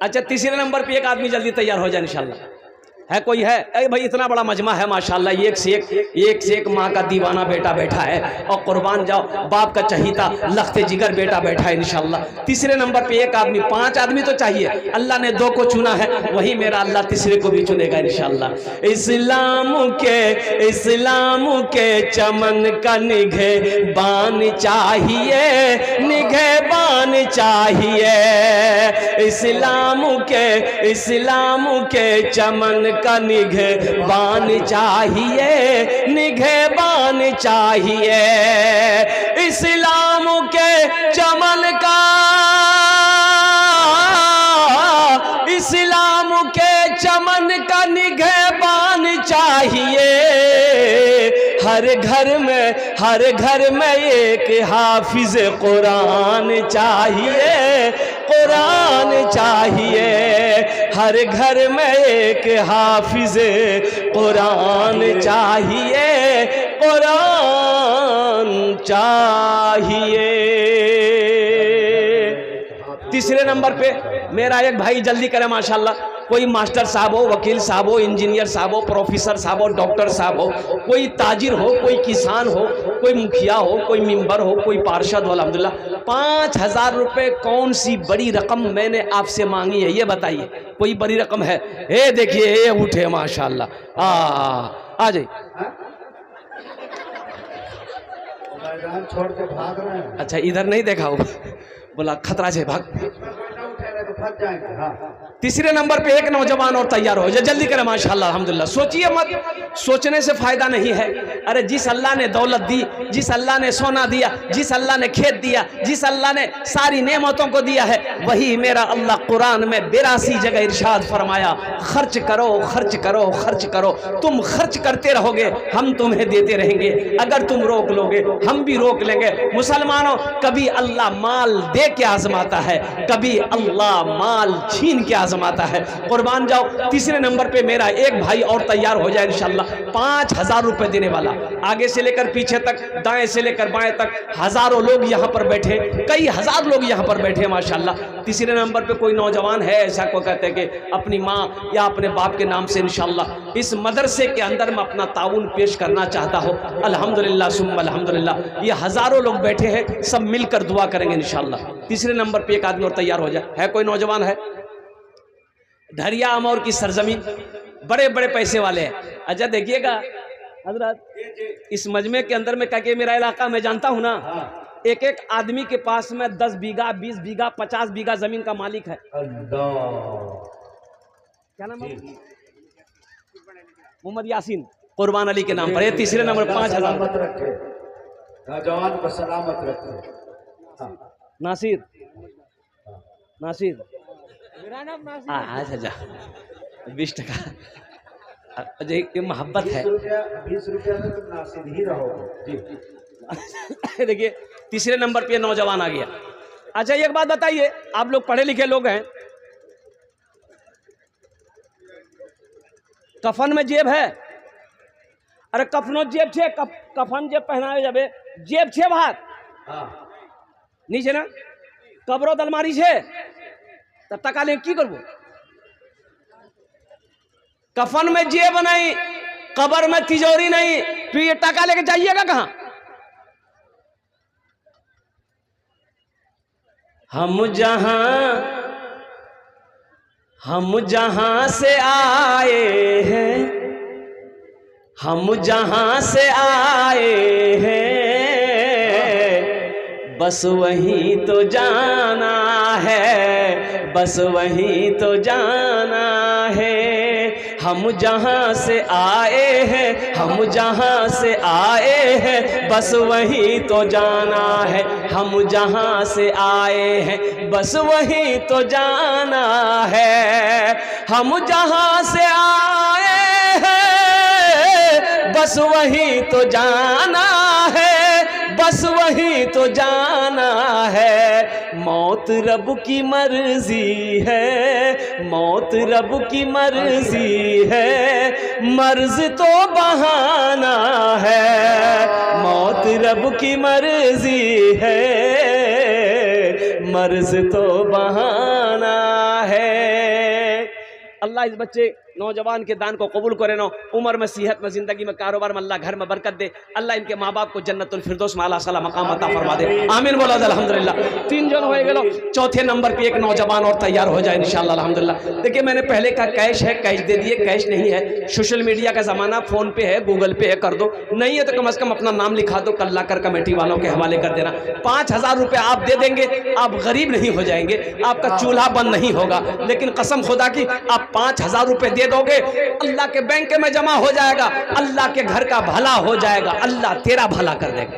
अच्छा तीसरे नंबर पे एक आदमी जल्दी तैयार हो जाए इंशाल्लाह। है कोई है? अरे भाई इतना बड़ा मजमा है माशाल्लाह, एक से एक माँ का दीवाना बेटा बैठा है और कुर्बान जाओ बाप का चहीता लखते जिगर बेटा बैठा है इंशाल्लाह। तीसरे नंबर पे एक आदमी, 5 आदमी तो चाहिए, अल्लाह ने 2 को चुना है, वही मेरा अल्लाह तीसरे को भी चुनेगा इंशाल्लाह। इस्लाम के चमन का निगे बान चाहिए, निगे बान चाहिए। इस्लाम के चमन का निगहबान चाहिए, निगहबान चाहिए। इस्लाम के चमन का, इस्लाम के चमन का निगहबान चाहिए। हर घर में एक हाफिज कुरान चाहिए, कुरान चाहिए। हर घर में एक हाफिज कुरान चाहिए, कुरान चाहिए। तीसरे नंबर पे मेरा एक भाई जल्दी करे माशाल्लाह, कोई मास्टर साहब हो, वकील साहब हो, इंजीनियर साहब हो, प्रोफेसर साहब हो, डॉक्टर साहब हो, कोई ताजिर हो, कोई किसान हो, कोई मुखिया हो, कोई मेंबर हो, कोई पार्षद हो। अल्हम्दुलिल्लाह 5000 रुपये कौन सी बड़ी रकम मैंने आपसे मांगी है, ये बताइए। कोई बड़ी रकम है? ये देखिए, ये उठे माशाल्लाह, आ जाइए। मैदान छोड़ के भाग रहे हैं। अच्छा इधर नहीं देखा हो, बोला खतरा से भाग। तो फंस जाएंगे। हाँ। तीसरे नंबर पे एक नौजवान और तैयार हो जाए, जल्दी करें माशाल्लाह अल्हम्दुलिल्लाह। सोचिए मत, सोचने से फायदा नहीं है। अरे जिस अल्लाह ने दौलत दी, जिस अल्लाह ने सोना दिया, जिस अल्लाह ने खेत दिया, जिस अल्लाह ने सारी नेमतों को दिया है, वही मेरा अल्लाह कुरान में 82 जगह इरशाद फरमाया, खर्च करो, खर्च करो, खर्च करो। तुम खर्च करते रहोगे, हम तुम्हें देते रहेंगे। अगर तुम रोक लोगे, हम भी रोक लेंगे। मुसलमानों, कभी अल्लाह माल दे के आजमाता है, कभी अल्लाह माल छीन के आजमाता है। कुर्बान जाओ। तीसरे नंबर पे मेरा एक भाई और तैयार हो जाए इंशाल्लाह, 5000 रुपए देने वाला। आगे से लेकर पीछे तक, दाएं से लेकर बाएं तक हजारों लोग यहाँ पर बैठे, कई हजार लोग यहाँ पर बैठे माशाल्लाह। तीसरे नंबर पे कोई नौजवान है ऐसा को कहते हैं कि अपनी माँ या अपने बाप के नाम से इंशाल्लाह इस मदरसे के अंदर में अपना ताउन पेश करना चाहता हो, अल्हम्दुलिल्लाह सुम्मा अल्हम्दुलिल्लाह। ये हजारों लोग बैठे हैं, सब मिलकर दुआ करेंगे इंशाल्लाह। तीसरे नंबर पे एक आदमी और तैयार हो जाए। है कोई नौजवान है? धरिया अमौर की सरजमीन, बड़े बड़े पैसे वाले हैं। अच्छा देखिएगा हजरत, इस मजमे के अंदर में क्या मेरा इलाका मैं जानता हूँ ना, एक एक आदमी के पास में 10 बीघा 20 बीघा 50 बीघा जमीन का मालिक है। क्या नाम है? मोहम्मद यासीन कुर्बान अली के नाम पर। ये तीसरे नंबर 5000। सलामत रखे, नौजवान को सलामत रखे। नासिर नासिर मेरा नाम नासिर। अच्छा 20 टका ये मोहब्बत है। 20 रुपया में तुम नासिर ही रहोगे जी। देखिए तीसरे नंबर पे नौजवान आ गया। अच्छा एक बात बताइए, आप लोग पढ़े लिखे लोग हैं, कफन में जेब है? अरे कफनो जेब छे, कफन जेब पहनावे जाबे जेब छे भात नीचे ना, कब्रो दलमारी छे तब तक आले की करबो? कफन में जेब नहीं, कब्र में तिजोरी नहीं, तो ये टका लेके जाइएगा कहाँ? हम जहां से आए हैं, हम जहां से आए हैं, बस वहीं तो जाना है, बस वहीं तो जाना है। हम जहां से आए हैं, हम जहां से आए हैं, बस वहीं तो जाना है। हम जहां से आए हैं, बस वहीं तो जाना है। हम जहां से आए हैं, बस वहीं तो जाना है, बस वहीं तो जाना है। मौत रब की मर्जी है, मौत रब की मर्जी है, मर्ज तो बहाना है। मौत रब की मर्जी है, मर्ज तो बहाना है। अल्लाह इस बच्चे नौजवान के दान को कबूल करे, नो उम्र में सेहत में जिंदगी में कारोबार में अल्लाह घर में बरकत दे। अल्लाह इनके माँ बाप को जन्नतुल फिरदौस में आला साला मकाम अता फरमा दे। आमीन बोला अल्हम्दुलिल्लाह। 3 जन हो गए, चौथे नंबर पे एक नौजवान और तैयार हो जाए इंशाअल्लाह अल्हम्दुलिल्लाह। देखिए मैंने पहले कहा कैश है, कैश दे दिए, कैश नहीं है, सोशल मीडिया का जमाना, फोन पे है, गूगल पे है, कर दो। नहीं है तो कम से कम अपना नाम लिखा दो, कल्ला कर कमेटी वालों के हवाले कर देना। 5000 रुपये आप दे देंगे, आप गरीब नहीं हो जाएंगे, आपका चूल्हा बंद नहीं होगा, लेकिन कसम खुदा की आप 5000 रुपये दे दोगे, अल्लाह के बैंक में जमा हो जाएगा, अल्लाह के घर का भला हो जाएगा, अल्लाह तेरा भला कर देगा,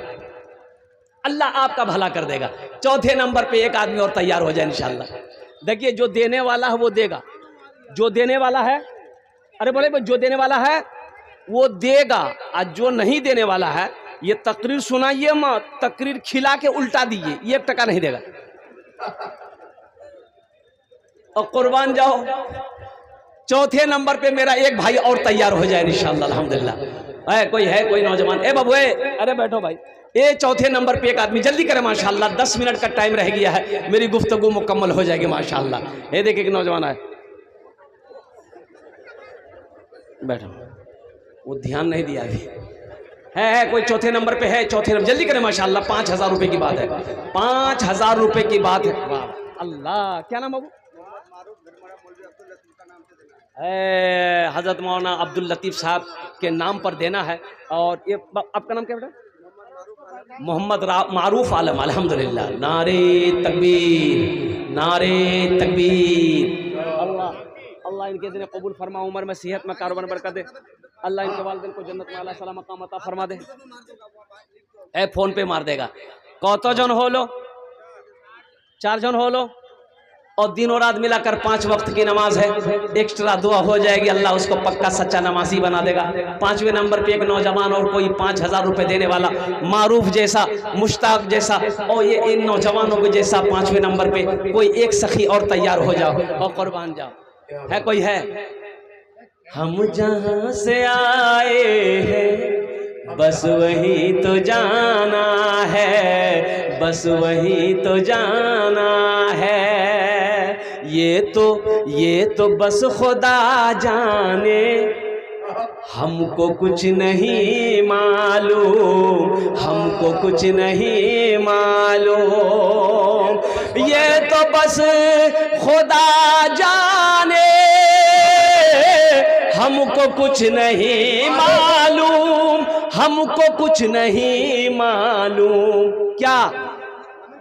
अल्लाह आपका भला कर देगा। चौथे नंबर पे एक आदमी और तैयार हो जाए इंशाअल्लाह। देखिए जो देने वाला है वो देगा, जो देने वाला है, अरे बोले जो देने वाला है वो देगा, और जो नहीं देने वाला है ये तकरीर सुनाइए मत, तकरीर खिला के उल्टा दीजिए, 1 टका नहीं देगा। और कुर्बान जाओ, चौथे नंबर पे मेरा एक भाई और तैयार हो जाए इंशाअल्लाह अल्हम्दुलिल्लाह। है कोई नौजवान? ए बाबू अरे बैठो भाई। ये चौथे नंबर पे एक आदमी, जल्दी करे माशाअल्लाह, 10 मिनट का टाइम रह गया है, मेरी गुफ्तगू मुकम्मल हो जाएगी माशाअल्लाह। ये देखिए कि नौजवान आए, बैठो, वो ध्यान नहीं दिया अभी। है कोई चौथे नंबर पे है? चौथे नंबर, जल्दी करें माशाअल्लाह। 5000 रुपये की बात है, 5000 रुपये की बात है। अल्लाह, क्या नाम बाबू? हजरत मौलाना अब्दुल लतीफ़ साहब के नाम पर देना है। और ये आपका नाम क्या बेटा? मोहम्मद मारूफ आलम। अल्हम्दुलिल्लाह, नारे तकबीर, नारे तकबीर। अल्लाह अल्लाह इनके दिन कबूल फरमा, उम्र में सेहत में कारोबार बरकत दे, अल्लाह इनके वालिदैन को जन्नत में आला सलाम मकाम अता फरमा दे। ए फोन पे मार देगा। कौतो जन हो लो? 4 जन हो लो, और दिन और रात मिलाकर 5 वक्त की नमाज है, एक्स्ट्रा दुआ हो जाएगी, अल्लाह उसको पक्का सच्चा नमाजी बना देगा। 5वें नंबर पे एक नौजवान और कोई 5000 रुपये देने वाला, मारूफ जैसा, मुश्ताक जैसा, और ये इन नौजवानों को जैसा 5वें नंबर पे कोई एक सखी और तैयार हो जाओ और कुर्बान जाओ। है कोई है? हम जहां से आए हैं, बस वहीं तो जाना है, बस वहीं तो जाना है। ये तो बस खुदा जाने, हमको कुछ नहीं मालूम, हमको कुछ नहीं मालूम। ये तो बस खुदा जाने, हमको कुछ नहीं मालूम, हमको कुछ नहीं मालूम। क्या?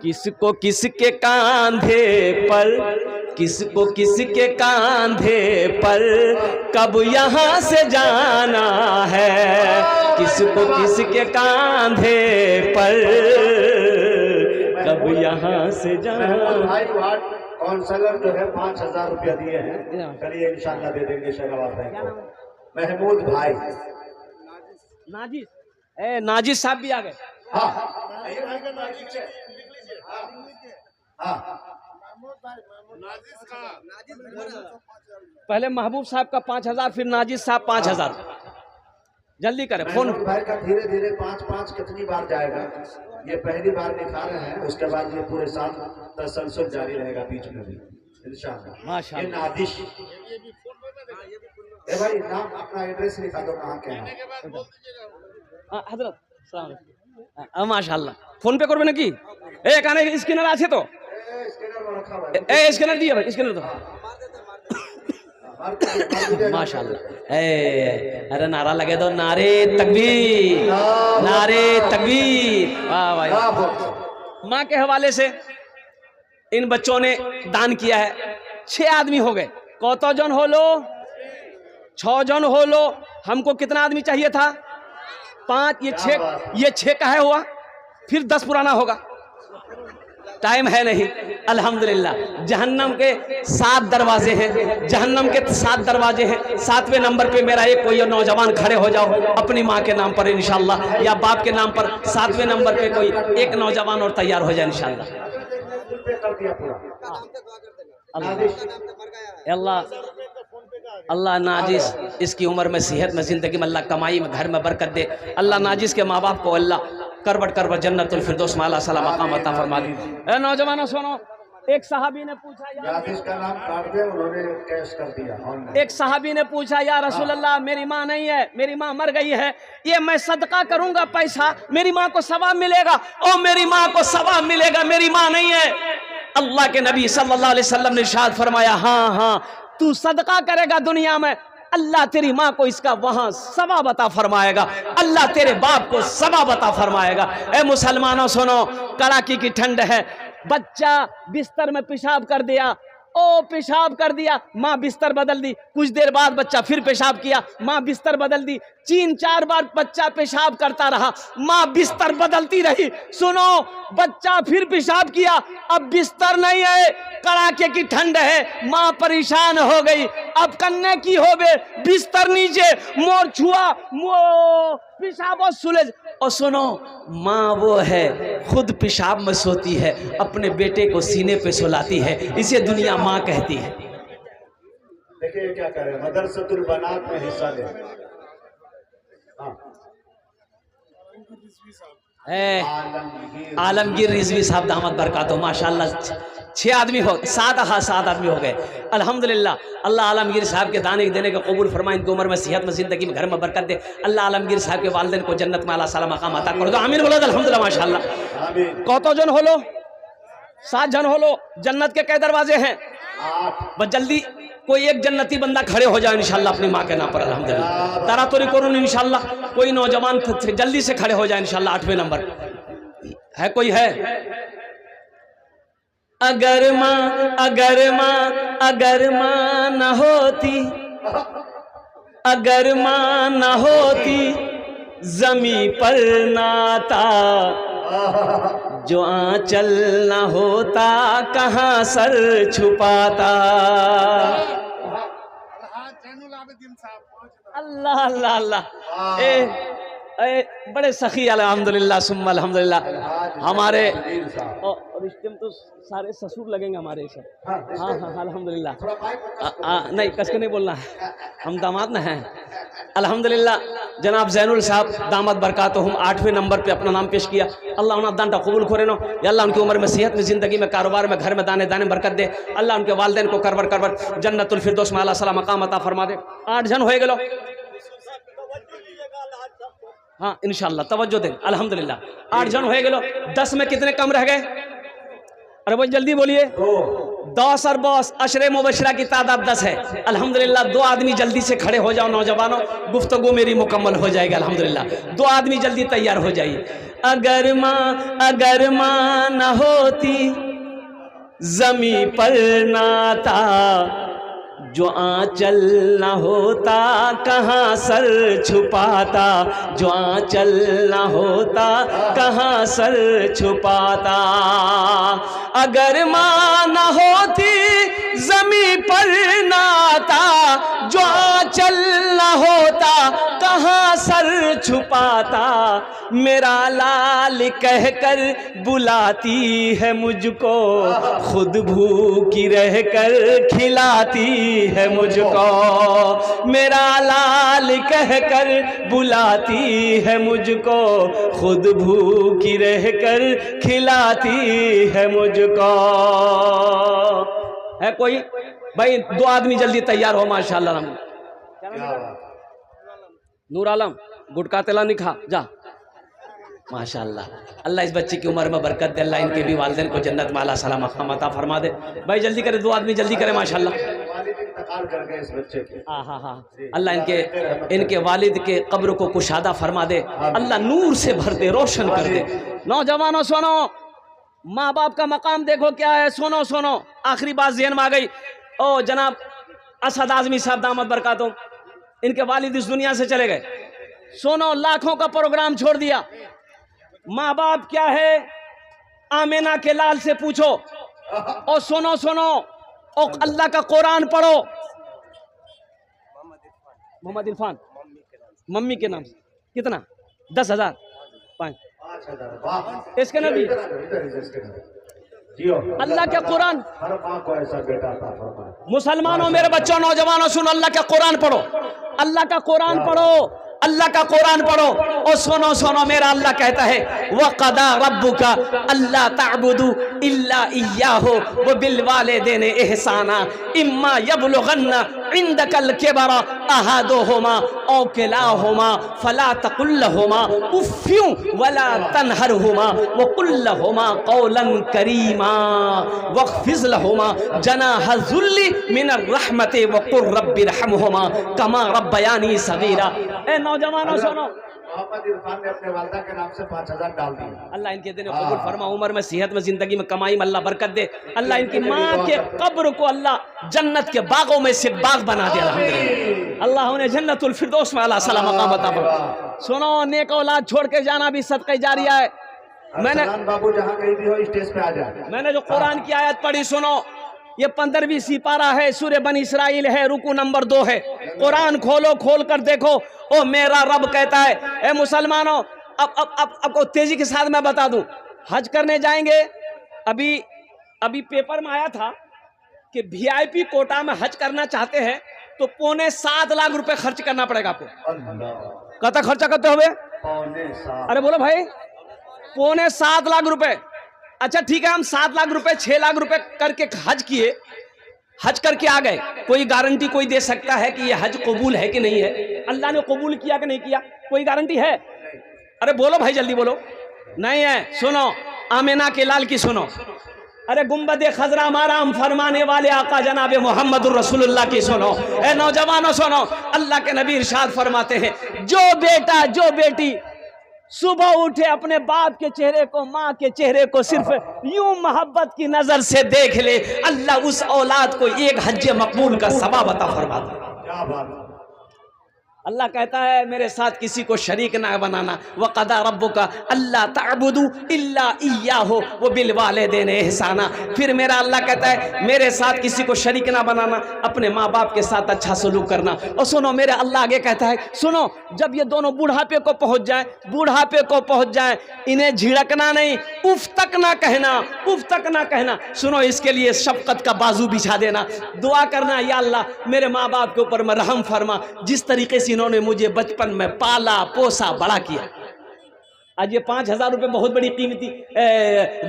किसको किसके कांधे पर, किसको किसके कांधे पर कब यहाँ से जाना है, किसको किसके कांधे पर कब यहाँ से जाना। भाई वार्ड काउंसलर जो है 5,000 रुपया दिए हैं, चलिए इंशाल्लाह दे देंगे शहनवाज भाई को। महमूद भाई। नाजिस, नाजिस साहब भी आ गए। हाँ पहले महबूब साहब का 5,000, फिर नाजिस साहब 5,000। जल्दी करें फोन। भाई का धीरे धीरे 5-5 कितनी बार जाएगा, ये पहली बार दिखा रहे हैं, उसके बाद ये पूरे साल तसलसल जारी रहेगा बीच में भी इंशाल्लाह। माशाअल्लाह। ये नादिश, ए भाई नाम अपना एड्रेस लिखा दो, कहाँ के हैं हजरत। माशाअल्लाह। फोन पे करबे नाकि? ए काने स्कैनर আছে তো? ए स्कैनर दिए भाई, स्कैनर दो। माशाअल्लाह। अरे नारा लगे दो, नारे तकबीर, नारे तकबीर। वाह भाई। माँ के हवाले से इन बच्चों ने दान किया है। 6 आदमी हो गए। कौतो जन हो लो? 6 जन हो लो। हमको कितना आदमी चाहिए था? 5। ये 6 का है हुआ, फिर 10 पुराना होगा। टाइम है नहीं। अल्हम्दुलिल्लाह। जहन्नम के 7 दरवाजे हैं, जहन्नम के 7 दरवाजे हैं। 7वें नंबर पे मेरा एक कोई नौजवान खड़े हो जाओ अपनी माँ के नाम पर इंशाल्लाह, या बाप के नाम पर। 7वें नंबर पे कोई एक नौजवान और तैयार हो जाए इंशाल्लाह। अल्लाह अल्लाह नाजिस इसकी उम्र में, सेहत में, जिंदगी में अल्लाह कमाई में, घर में बरकत दे। अल्लाह नाजिस के माँ बाप को अल्लाह करबट करबट जन्नतुल फिरदौस में अल्लाह सलाम मकाम अता फरमा दे। ए नौजवानों सुनो, एक सहाबी ने पूछा यार, इसका नाम काट दे, उन्होंने कैश कर दिया ऑनलाइन। एक सहाबी ने पूछा या रसूल अल्लाह मेरी माँ नहीं है, मेरी माँ मर गई है, ये मैं सदका करूंगा पैसा, मेरी माँ को सवाब मिलेगा? ओ मेरी माँ को सवाब मिलेगा, मेरी माँ नहीं है। अल्लाह के नबी सल्लल्लाहु अलैहि वसल्लम ने इरशाद फरमाया, हाँ हाँ तू सदका करेगा दुनिया में, अल्लाह तेरी माँ को इसका वहां सवाब अता फरमाएगा, अल्लाह तेरे बाप को सवाब अता फरमाएगा। ए मुसलमानों सुनो, कड़ाके की ठंड है, बच्चा बिस्तर में पेशाब कर दिया, ओ पेशाब कर दिया, माँ बिस्तर बदल दी। कुछ देर बाद बच्चा फिर पेशाब किया, माँ बिस्तर बदल दी। 3-4 बार बच्चा पेशाब करता रहा, माँ बिस्तर बदलती रही। सुनो, बच्चा फिर पेशाब किया, अब बिस्तर नहीं है, कड़ाके की ठंड है, माँ परेशान हो गई। अब कन्ने की हो गए, बिस्तर नीचे, मोर छुआ, पेशाब और सुलझ। और सुनो, माँ वो है खुद पेशाब में सोती है, अपने बेटे को सीने पे सुलाती है, इसे दुनिया माँ कहती है। देखिए क्या कह रहे हैं, मदरसतुल बनात में हिस्सा ले। आलमगीर रिजवी साहब दामद बरकातो, माशाल्लाह 6 आदमी हो, 7 आदमी हो गए। अल्हम्दुलिल्लाह। अल्लाह आलमगीर साहब के दाने देने का कबूल फरमाए, इनकी उम्र में, सेहत में, जिंदगी में, घर में बरकत दे। अल्लाह आलमगीर साहब के वालिदैन को जन्नत में अल्लाह सला मकाम अता कर दो। आमीन बोलो अल्हम्दुलिल्लाह माशाल्लाह। कौतो जन हो लो? 7 जन हो लो। जन्नत के कई दरवाजे हैं? 8। बस जल्दी कोई एक जन्नती बंदा खड़े हो जाए इंशाल्लाह अपनी माँ के नाम पर। अल्हम्दुलिल्लाह। तरातुरी करूँ इंशाल्लाह, कोई नौजवान जल्दी से खड़े हो जाए इंशाल्लाह। 8वें नंबर है, कोई है? अगर माँ न होती, अगर माँ न होती जमी पर नाता, जो आंचल न होता कहाँ सर छुपाता। अल्लाह अल्लाह अल्लाह। बड़े सखी अल्हम्दुलिल्लाह सुम्मा अल्हम्दुलिल्लाह। हमारे रिश्ते में तो सारे ससुर लगेंगे हमारे सब। हाँ हाँ अल्हम्दुलिल्लाह। नहीं कस के नहीं बोलना है, हम दामाद न हैं। अल्हम्दुलिल्लाह। जनाब जैनुल साहब दामद बरकातुहुम 8वें नंबर पे अपना नाम पेश किया। अल्लाह उन्हें दान कबूल करे नो, या अल्लाह उनकी उम्र में, सेहत में, जिंदगी में, कारोबार में, घर में, दाने दाने बरकत दे। अल्लाह उनके वालिदैन को करबर करबर जन्नतुल फिरदौस में अल्लाह सला मकाम अता फरमा दे। 8 जन हो गए। हाँ इंशाल्लाह तवज्जो दें। अल्हम्दुलिल्लाह 8 जन हो गए। 10 में कितने कम रह गए? अरे भाई जल्दी बोलिए। 10 और बॉस अशरे मुबशरा की तादाद 10 है। अल्हम्दुलिल्लाह 2 आदमी जल्दी से खड़े हो जाओ नौजवानों, गुफ्तगू मेरी मुकम्मल हो जाएगी अल्हम्दुलिल्लाह। 2 आदमी जल्दी तैयार हो जाइए। अगर माँ न होती जमी पर नाता, जो आंचल न होता कहाँ सर छुपाता, जो आंचल न होता कहाँ सर छुपाता। अगर माँ न होती जमी पर नाता, जो आंचल न होता कहाँ सर छुपाता। मेरा लाल कहकर बुलाती है मुझको, खुद भूखी रहकर खिलाती है मुझको। मेरा लाल कहकर बुलाती है मुझको, खुद भूखी रहकर खिलाती है मुझको। है कोई भाई? 2 आदमी जल्दी तैयार हो माशाल्लाह। नूर आलम गुटका तेला नहीं खा जा माशाल्लाह। अल्लाह इस बच्चे की उम्र में बरकत दे, अल्लाह इनके भी वालिदैन को जन्नत में आला साला मकाम अता फरमा दे। भाई जल्दी करे, 2 आदमी जल्दी करे माशाल्लाह। अल्लाह इनके वालिद के कब्र को कुशादा फरमा दे, अल्लाह नूर से भर दे, रोशन कर दे। नौजवानों सुनो, माँ बाप का मकाम देखो क्या है। सुनो सुनो, आखिरी बात ज़हन में आ गई। ओ जनाब असद आज़मी साहब दामद बरकातों, इनके वालिद इस दुनिया से चले गए। सुनो, लाखों का प्रोग्राम छोड़ दिया। माँ बाप क्या है, आमिना के लाल से पूछो। और सुनो सुनो, और अल्लाह का कुरान पढ़ो। मोहम्मद इरफान मम्मी के नाम से कितना? 10,000 5 इसके नबी अल्लाह के कुरान। मुसलमानों, मेरे बच्चों, नौजवानों सुनो, अल्लाह का कुरान पढ़ो, अल्लाह का कुरान पढ़ो, अल्लाह का कुरान पढ़ो। और सुनो सुनो, मेरा अल्लाह कहता है वक़दा रब्बुका अल्ला ताबुदू इल्ला इय्याहु व बिल वालिदैनि इहसाना इम्मा यबलुगन्ना इंदकल किबरा अहादुहुमा औ किलाहुमा फला तकुल लहुमा उफ़्फ़िन वला तनहरहुमा व कुल लहुमा क़ौलन करीमा वख़्फ़िज़ लहुमा जनाह ज़ुल्ली मिनर रहमति व क़ुल रब्बिरहमहुमा कमा रब्बयानी सगीरा। नौजवानों सुनो, मोहम्मद इरफान ने अपने वालिदा के नाम से 5,000 डाल दिए। अल्लाह इनके दिन कबूल फरमा, उम्र में, सेहत में, जिंदगी में, कमाई में अल्लाह बरकत दे। अल्लाह इनकी माँ के कब्र को अल्लाह जन्नत के बागों में से बाग बना दे अल्हम्दुलिल्लाह। अल्लाह उन्हें जन्नतुल फिरदौस में अल्लाह सलाम मकाम अता फरमा। सुनो, नेक औलाद छोड़ के जाना भी सदका जारिया है। मैंने बाबू जहाँ कहीं भी हो स्टेज पे आ जाए। मैंने जो कुरान की आयत पढ़ी, सुनो, ये 15वीं सिपारा है, सूरह बनी इसराइल है, रुकू नंबर 2 है। कुरान खोलो, खोल कर देखो। ओ मेरा रब कहता है, ए मुसलमानों, अब आपको तेजी के साथ मैं बता दूं, हज करने जाएंगे। अभी पेपर में आया था कि VIP कोटा में हज करना चाहते हैं तो 7.25 लाख रुपए खर्च करना पड़ेगा आपको। कता खर्चा करते हुए? अरे बोलो भाई, 7.25 लाख रुपए। अच्छा ठीक है, हम 7 लाख रुपए 6 लाख रुपए करके हज किए, हज करके आ गए। कोई गारंटी कोई दे सकता है कि ये हज कबूल है कि नहीं है? अल्लाह ने कबूल किया कि नहीं किया? कोई गारंटी है? अरे बोलो भाई, जल्दी बोलो। नहीं है। सुनो, आमिना के लाल की सुनो। अरे गुम्बद खजरा माराम फरमाने वाले आका जनाब मोहम्मदुर रसूलुल्लाह की सुनो। ए नौजवानों सुनो, अल्लाह के नबी इरशाद फरमाते हैं, जो बेटा जो बेटी सुबह उठे अपने बाप के चेहरे को, माँ के चेहरे को सिर्फ यूं मोहब्बत की नजर से देख ले, अल्लाह उस औलाद को 1 हज मकबूल का सवाब अता फरमा दे। अल्लाह कहता है मेरे साथ किसी को शरीक ना बनाना। वक़दा रब्बुका अल्ला ताबुदू इल्ला इय्याहु व बिल वालिदैनि इहसाना। फिर मेरा अल्लाह कहता है मेरे साथ किसी को शरीक ना बनाना, अपने माँ बाप के साथ अच्छा सलूक करना। और सुनो, मेरे अल्लाह आगे कहता है, सुनो, जब ये दोनों बुढ़ापे को पहुँच जाए, इन्हें झिड़कना नहीं, उफ तक ना कहना, उफ तक ना कहना। सुनो, इसके लिए शफकत का बाजू बिछा देना, दुआ करना, या अल्लाह मेरे माँ बाप के ऊपर में रहम फरमा, जिस तरीके से इन्होंने मुझे बचपन में पाला पोसा बड़ा किया। आज ये 5,000 रुपये बहुत बड़ी कीमती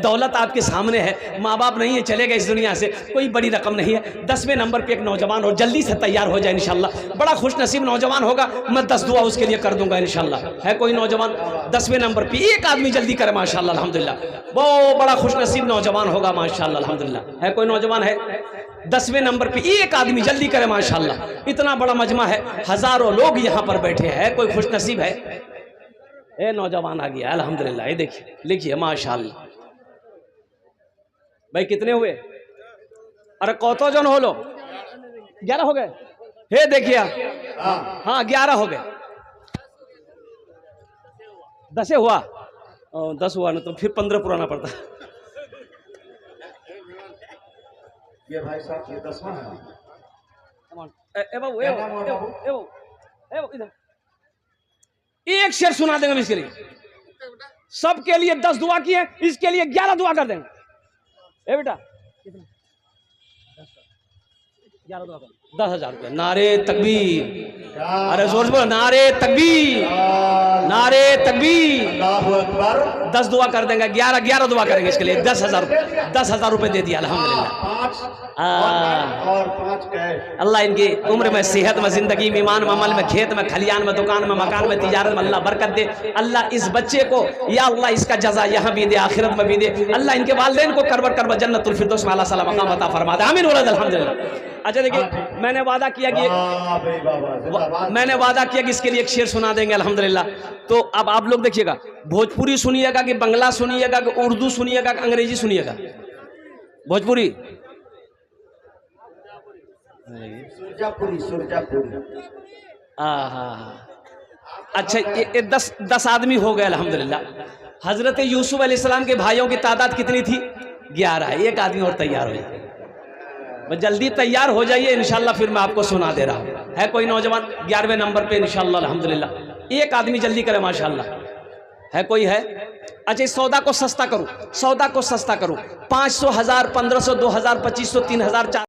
दौलत आपके सामने है। माँ बाप नहीं है, चले गए इस दुनिया से, कोई बड़ी रकम नहीं है। 10वें नंबर पे एक नौजवान हो, जल्दी से तैयार हो जाए इंशाल्लाह। बड़ा खुश नसीब नौजवान होगा, मैं 10 दुआ उसके लिए कर दूंगा इंशाल्लाह। है कोई नौजवान 10वें नंबर पे? एक आदमी जल्दी करे माशाल्लाह अल्हम्दुलिल्लाह। वो बड़ा खुश नसीब नौजवान होगा माशाल्लाह अल्हम्दुलिल्लाह। है कोई नौजवान है 10वें नंबर पे? एक आदमी जल्दी करे माशाल्लाह। इतना बड़ा मजमा है, हजारों लोग यहाँ पर बैठे हैं, कोई खुश नसीब है? ए नौजवान आ गया अल्हम्दुलिल्लाह। ये देखिए, लिखिए माशाल्लाह। भाई कितने हुए? अरे कौतो जन हो लो? 11 हो गए। हे देखिए हाँ 11 हो गए। 10 हुआ, 10 हुआ ना तो फिर 15 पुराना पड़ता। ये भाई साहब ये 10वां है। इधर एक शेर सुना देंगे हम इसके लिए। सबके लिए 10 दुआ किए, इसके लिए 11 दुआ कर देंगे। ए बेटा 11 दुआ कर। 10,000 रुपये। नारे तकबीर, अरे जोर से बोलो, नारे तकबीर, नारे तकबीर। अल्लाहु अकबर। 10 दुआ कर देंगे, 11 दुआ करेंगे इसके लिए। 10,000 रुपये दे दिया अल्हम्दुलिल्लाह। और 5 कैश। अल्लाह इनकी उम्र में, सेहत में, जिंदगी में, ईमान में, अमल में, खेत में, खलियान में, दुकान में, मकान में, तिजारत में अल्लाह बरकत दे। अल्लाह इस बच्चे को या अल्लाह इसका जजा यहाँ भी दे, आखिरत में भी दे। अल्लाह इनके वालिदैन को करबर जन्नतुल फिरदौस में अल्लाह सला मकाम अता फरमा दे। आमीन वलद अल्हम्दुलिल्लाह। अच्छा देखिए, मैंने वादा किया कि इसके लिए एक शेर सुना देंगे अल्हम्दुलिल्लाह। तो अब आप लोग देखिएगा, भोजपुरी सुनिएगा कि बंगला सुनिएगा कि उर्दू सुनिएगा कि अंग्रेजी सुनिएगा? भोजपुरी, सुरजापुरी। अच्छा ये 10 आदमी हो गए अल्हम्दुलिल्लाह। हजरत यूसुफ अलैहिस्सलाम के भाइयों की तादाद कितनी थी? 11। एक आदमी और तैयार हो जाए, बस जल्दी तैयार हो जाइए इंशाल्लाह, फिर मैं आपको सुना दे रहा हूँ। है कोई नौजवान 11वें नंबर पे इंशाल्लाह अल्हम्दुलिल्लाह? एक आदमी जल्दी करे माशाल्लाह। है कोई है? अच्छा इस सौदा को सस्ता करूँ, 500, 1000, 1500, 2000, 2500, 3000, 4000।